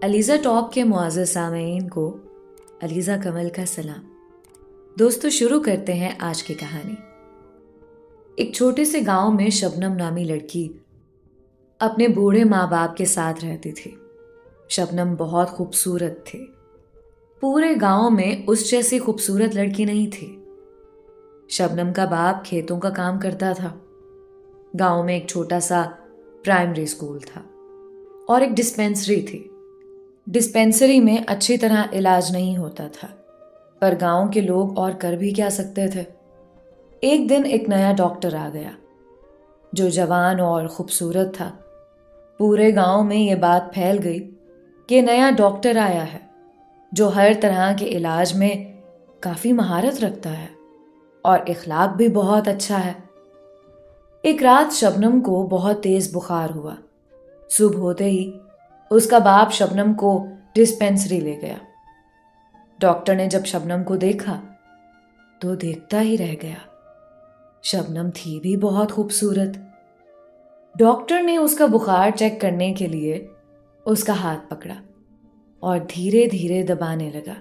Aliza top के मुआज़्ज़ज़ सामईन को अलीज़ा कमल का सलाम। दोस्तों, शुरू करते हैं आज की कहानी। एक छोटे से गांव में शबनम नामी लड़की अपने बूढ़े माँ बाप के साथ रहती थी। शबनम बहुत खूबसूरत थी। पूरे गांव में उस जैसी खूबसूरत लड़की नहीं थी। शबनम का बाप खेतों का काम करता था। गांव में एक छोटा सा प्राइमरी स्कूल था और एक डिस्पेंसरी थी। डिस्पेंसरी में अच्छी तरह इलाज नहीं होता था, पर गांव के लोग और कर भी क्या सकते थे। एक दिन एक नया डॉक्टर आ गया जो जवान और खूबसूरत था। पूरे गांव में ये बात फैल गई कि नया डॉक्टर आया है जो हर तरह के इलाज में काफ़ी महारत रखता है और इखलाक भी बहुत अच्छा है। एक रात शबनम को बहुत तेज बुखार हुआ। सुबह होते ही उसका बाप शबनम को डिस्पेंसरी ले गया। डॉक्टर ने जब शबनम को देखा तो देखता ही रह गया। शबनम थी भी बहुत खूबसूरत। डॉक्टर ने उसका बुखार चेक करने के लिए उसका हाथ पकड़ा और धीरे धीरे दबाने लगा।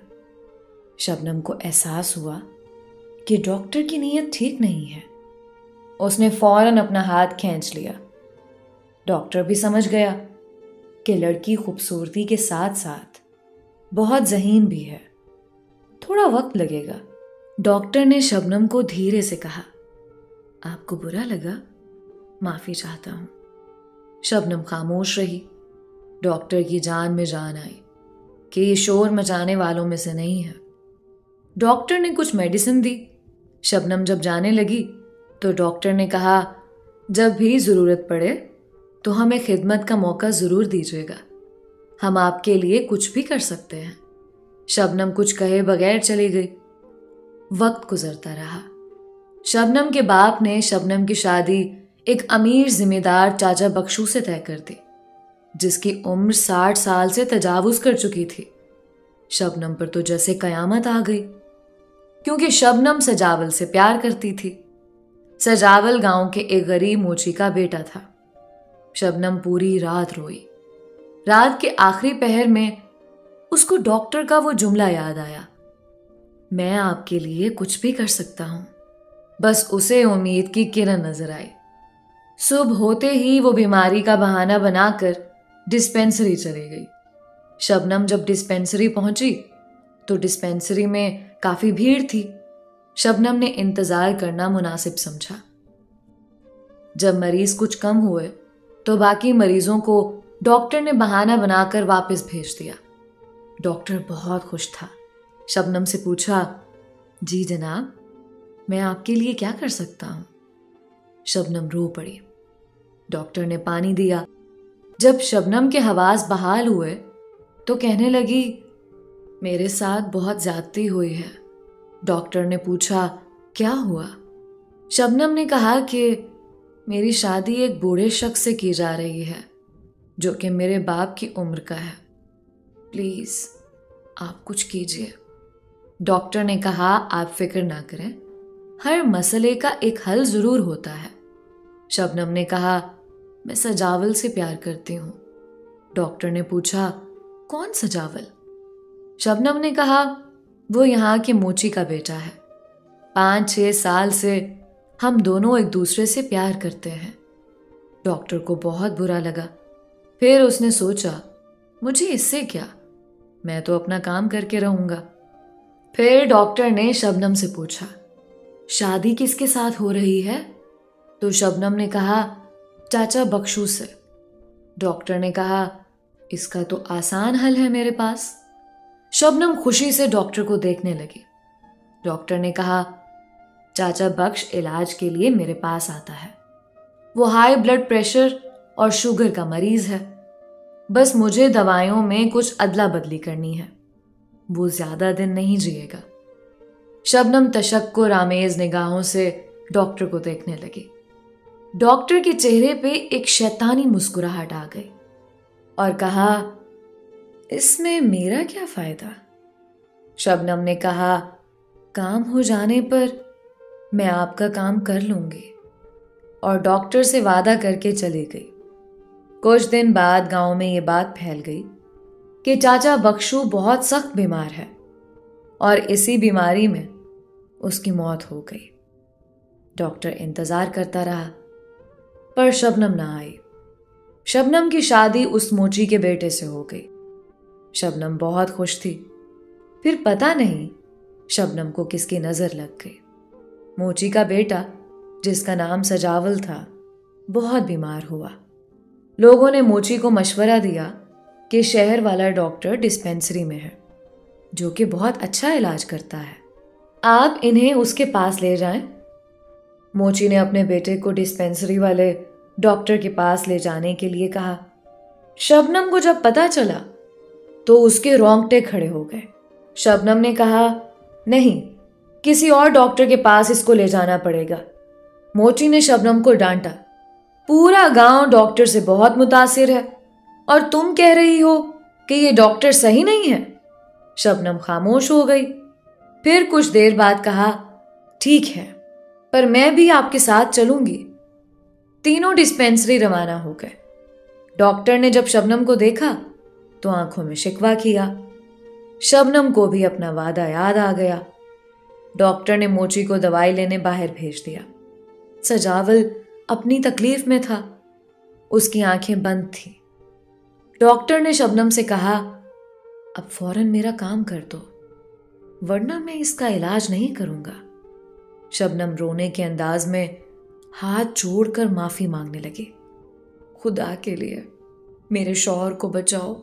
शबनम को एहसास हुआ कि डॉक्टर की नीयत ठीक नहीं है। उसने फौरन अपना हाथ खींच लिया। डॉक्टर भी समझ गया कि लड़की खूबसूरती के साथ साथ बहुत ज़हीन भी है। थोड़ा वक्त लगेगा। डॉक्टर ने शबनम को धीरे से कहा, आपको बुरा लगा? माफ़ी चाहता हूँ। शबनम खामोश रही। डॉक्टर की जान में जान आई कि ये शोर मचाने वालों में से नहीं है। डॉक्टर ने कुछ मेडिसिन दी। शबनम जब जाने लगी तो डॉक्टर ने कहा, जब भी ज़रूरत पड़े तो हमें खिदमत का मौका ज़रूर दीजिएगा। हम आपके लिए कुछ भी कर सकते हैं। शबनम कुछ कहे बगैर चली गई। वक्त गुजरता रहा। शबनम के बाप ने शबनम की शादी एक अमीर जिम्मेदार चाचा बख्शू से तय कर दी, जिसकी उम्र 60 साल से तजावुज कर चुकी थी। शबनम पर तो जैसे कयामत आ गई, क्योंकि शबनम सजावल से प्यार करती थी। सजावल गांव के एक गरीब मोची का बेटा था। शबनम पूरी रात रोई। रात के आखिरी पहर में उसको डॉक्टर का वो जुमला याद आया, मैं आपके लिए कुछ भी कर सकता हूं। बस उसे उम्मीद की किरण नजर आई। सुबह होते ही वो बीमारी का बहाना बनाकर डिस्पेंसरी चली गई। शबनम जब डिस्पेंसरी पहुंची तो डिस्पेंसरी में काफी भीड़ थी। शबनम ने इंतजार करना मुनासिब समझा। जब मरीज कुछ कम हुए तो बाकी मरीजों को डॉक्टर ने बहाना बनाकर वापस भेज दिया। डॉक्टर बहुत खुश था। शबनम से पूछा, जी जनाब, मैं आपके लिए क्या कर सकता हूं? शबनम रो पड़ी। डॉक्टर ने पानी दिया। जब शबनम के हवास बहाल हुए तो कहने लगी, मेरे साथ बहुत ज्यादती हुई है। डॉक्टर ने पूछा, क्या हुआ? शबनम ने कहा कि मेरी शादी एक बूढ़े शख्स से की जा रही है जो कि मेरे बाप की उम्र का है। प्लीज आप कुछ कीजिए। डॉक्टर ने कहा, आप फिक्र ना करें, हर मसले का एक हल जरूर होता है। शबनम ने कहा, मैं सजावल से प्यार करती हूँ। डॉक्टर ने पूछा, कौन सजावल? शबनम ने कहा, वो यहाँ के मोची का बेटा है। 5-6 साल से हम दोनों एक दूसरे से प्यार करते हैं। डॉक्टर को बहुत बुरा लगा। फिर उसने सोचा, मुझे इससे क्या, मैं तो अपना काम करके रहूंगा। फिर डॉक्टर ने शबनम से पूछा, शादी किसके साथ हो रही है? तो शबनम ने कहा, चाचा बख्शू से। डॉक्टर ने कहा, इसका तो आसान हल है मेरे पास। शबनम खुशी से डॉक्टर को देखने लगी। डॉक्टर ने कहा, चाचा बख्श इलाज के लिए मेरे पास आता है। वो हाई ब्लड प्रेशर और शुगर का मरीज है। बस मुझे दवाइयों में कुछ अदला बदली करनी है। वो ज्यादा दिन नहीं जिएगा। शबनम तशक्कुर आमेज निगाहों से डॉक्टर को देखने लगी। डॉक्टर के चेहरे पे एक शैतानी मुस्कुराहट आ गई और कहा, इसमें मेरा क्या फायदा? शबनम ने कहा, काम हो जाने पर मैं आपका काम कर लूंगी। और डॉक्टर से वादा करके चली गई। कुछ दिन बाद गांव में ये बात फैल गई कि चाचा बख्शू बहुत सख्त बीमार है और इसी बीमारी में उसकी मौत हो गई। डॉक्टर इंतजार करता रहा पर शबनम ना आई। शबनम की शादी उस मोची के बेटे से हो गई। शबनम बहुत खुश थी। फिर पता नहीं शबनम को किसकी नजर लग गई। मोची का बेटा, जिसका नाम सजावल था, बहुत बीमार हुआ। लोगों ने मोची को मशवरा दिया कि शहर वाला डॉक्टर डिस्पेंसरी में है, जो कि बहुत अच्छा इलाज करता है। आप इन्हें उसके पास ले जाएं। मोची ने अपने बेटे को डिस्पेंसरी वाले डॉक्टर के पास ले जाने के लिए कहा। शबनम को जब पता चला तो उसके रोंगटे खड़े हो गए। शबनम ने कहा, नहीं, किसी और डॉक्टर के पास इसको ले जाना पड़ेगा। मोची ने शबनम को डांटा। पूरा गांव डॉक्टर से बहुत मुतासिर है और तुम कह रही हो कि ये डॉक्टर सही नहीं है। शबनम खामोश हो गई। फिर कुछ देर बाद कहा, ठीक है, पर मैं भी आपके साथ चलूंगी। तीनों डिस्पेंसरी रवाना हो गए। डॉक्टर ने जब शबनम को देखा तो आंखों में शिकवा किया। शबनम को भी अपना वादा याद आ गया। डॉक्टर ने मोची को दवाई लेने बाहर भेज दिया। सजावल अपनी तकलीफ में था। उसकी आंखें बंद थी। डॉक्टर ने शबनम से कहा, अब फौरन मेरा काम कर दो, वरना मैं इसका इलाज नहीं करूंगा। शबनम रोने के अंदाज में हाथ जोड़कर माफी मांगने लगी। खुदा के लिए मेरे शौहर को बचाओ,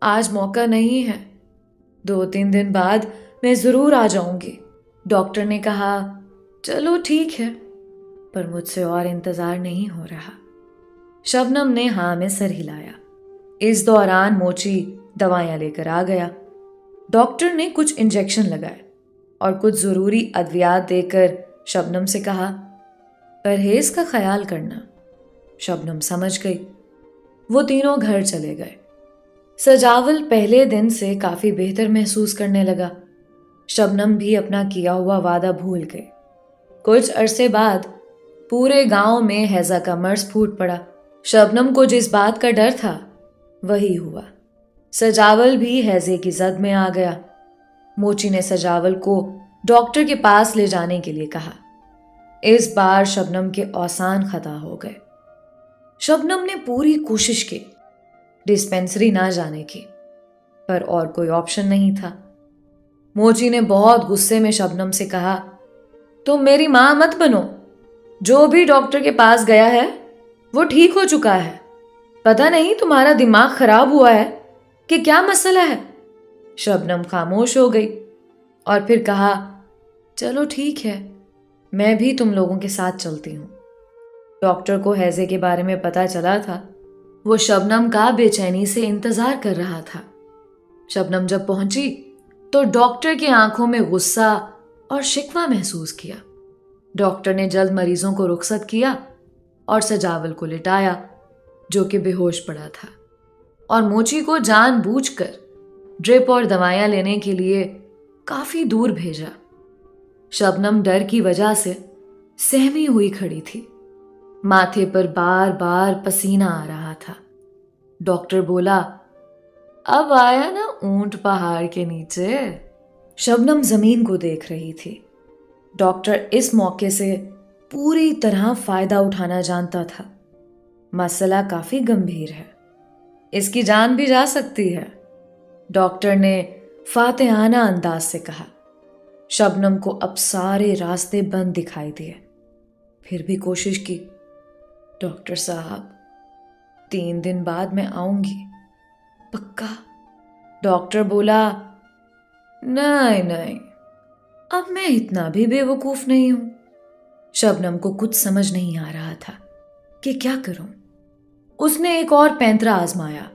आज मौका नहीं है, 2-3 दिन बाद मैं जरूर आ जाऊंगी। डॉक्टर ने कहा, चलो ठीक है, पर मुझसे और इंतजार नहीं हो रहा। शबनम ने हाँ में सर हिलाया। इस दौरान मोची दवाइयां लेकर आ गया। डॉक्टर ने कुछ इंजेक्शन लगाए और कुछ जरूरी अद्वियात देकर शबनम से कहा, परहेज का ख्याल करना। शबनम समझ गई। वो तीनों घर चले गए। सजावल पहले दिन से काफी बेहतर महसूस करने लगा। शबनम भी अपना किया हुआ वादा भूल गई। कुछ अरसे बाद पूरे गांव में हैजा का मर्ज फूट पड़ा। शबनम को जिस बात का डर था वही हुआ। सजावल भी हैजे की जद में आ गया। मोची ने सजावल को डॉक्टर के पास ले जाने के लिए कहा। इस बार शबनम के औसान खता हो गए। शबनम ने पूरी कोशिश की डिस्पेंसरी ना जाने की, पर और कोई ऑप्शन नहीं था। मोची ने बहुत गुस्से में शबनम से कहा, तुम मेरी मां मत बनो। जो भी डॉक्टर के पास गया है वो ठीक हो चुका है। पता नहीं तुम्हारा दिमाग खराब हुआ है कि क्या मसला है। शबनम खामोश हो गई और फिर कहा, चलो ठीक है, मैं भी तुम लोगों के साथ चलती हूं। डॉक्टर को हैजे के बारे में पता चला था। वो शबनम का बेचैनी से इंतजार कर रहा था। शबनम जब पहुंची तो डॉक्टर की आंखों में गुस्सा और शिकवा महसूस किया। डॉक्टर ने जल्द मरीजों को रुखसत किया और सजावल को लिटाया, जो कि बेहोश पड़ा था, और मोची को जानबूझकर ड्रिप और दवाइयां लेने के लिए काफी दूर भेजा। शबनम डर की वजह से सहमी हुई खड़ी थी। माथे पर बार बार पसीना आ रहा था। डॉक्टर बोला, अब आया ना ऊंट पहाड़ के नीचे। शबनम जमीन को देख रही थी। डॉक्टर इस मौके से पूरी तरह फायदा उठाना जानता था। मसला काफी गंभीर है, इसकी जान भी जा सकती है। डॉक्टर ने फातिहाना अंदाज से कहा। शबनम को अब सारे रास्ते बंद दिखाई दिए, फिर भी कोशिश की। डॉक्टर साहब, 3 दिन बाद मैं आऊंगी, पक्का? डॉक्टर बोला, नहीं नहीं, अब मैं इतना भी बेवकूफ नहीं हूं। शबनम को कुछ समझ नहीं आ रहा था कि क्या करूं। उसने एक और पैंतरा आजमाया।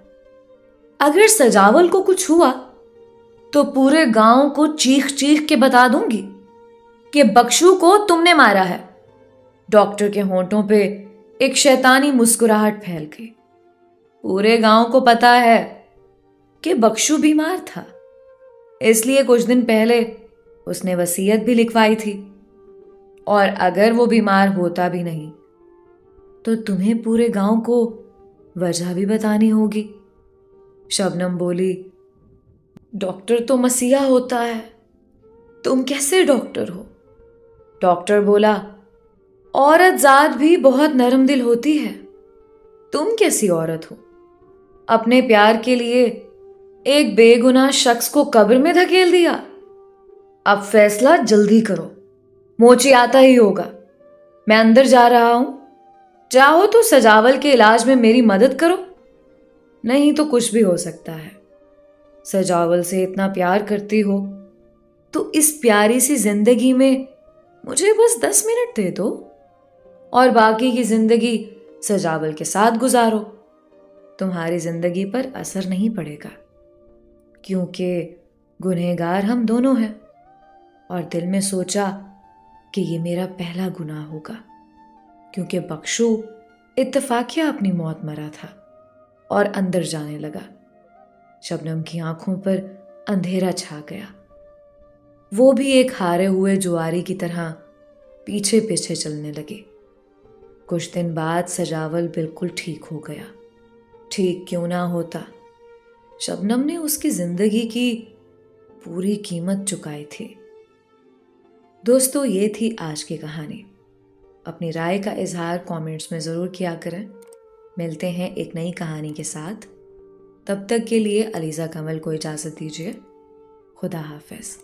अगर सजावल को कुछ हुआ तो पूरे गांव को चीख चीख के बता दूंगी कि बख्शू को तुमने मारा है। डॉक्टर के होंठों पे एक शैतानी मुस्कुराहट फैल गई। पूरे गांव को पता है कि बख्शू बीमार था, इसलिए कुछ दिन पहले उसने वसीयत भी लिखवाई थी, और अगर वो बीमार होता भी नहीं तो तुम्हें पूरे गांव को वजह भी बतानी होगी। शबनम बोली, डॉक्टर तो मसीहा होता है, तुम कैसे डॉक्टर हो? डॉक्टर बोला, औरत जात भी बहुत नरम दिल होती है, तुम कैसी औरत हो? अपने प्यार के लिए एक बेगुनाह शख्स को कब्र में धकेल दिया। अब फैसला जल्दी करो, मोची आता ही होगा। मैं अंदर जा रहा हूं, चाहो तो सजावल के इलाज में मेरी मदद करो, नहीं तो कुछ भी हो सकता है। सजावल से इतना प्यार करती हो तो इस प्यारी सी जिंदगी में मुझे बस 10 मिनट दे दो और बाकी की जिंदगी सजावल के साथ गुजारो। तुम्हारी जिंदगी पर असर नहीं पड़ेगा, क्योंकि गुनहगार हम दोनों हैं। और दिल में सोचा कि ये मेरा पहला गुनाह होगा, क्योंकि बख्शू इत्तफाकिया अपनी मौत मरा था। और अंदर जाने लगा। शबनम की आंखों पर अंधेरा छा गया। वो भी एक हारे हुए जुआरी की तरह पीछे पीछे चलने लगे। कुछ दिन बाद सजावल बिल्कुल ठीक हो गया। ठीक क्यों ना होता, शबनम ने उसकी जिंदगी की पूरी कीमत चुकाई थी। दोस्तों, ये थी आज की कहानी। अपनी राय का इजहार कमेंट्स में ज़रूर किया करें। मिलते हैं एक नई कहानी के साथ। तब तक के लिए अलीज़ा कमल को इजाज़त दीजिए। खुदा हाफिज़।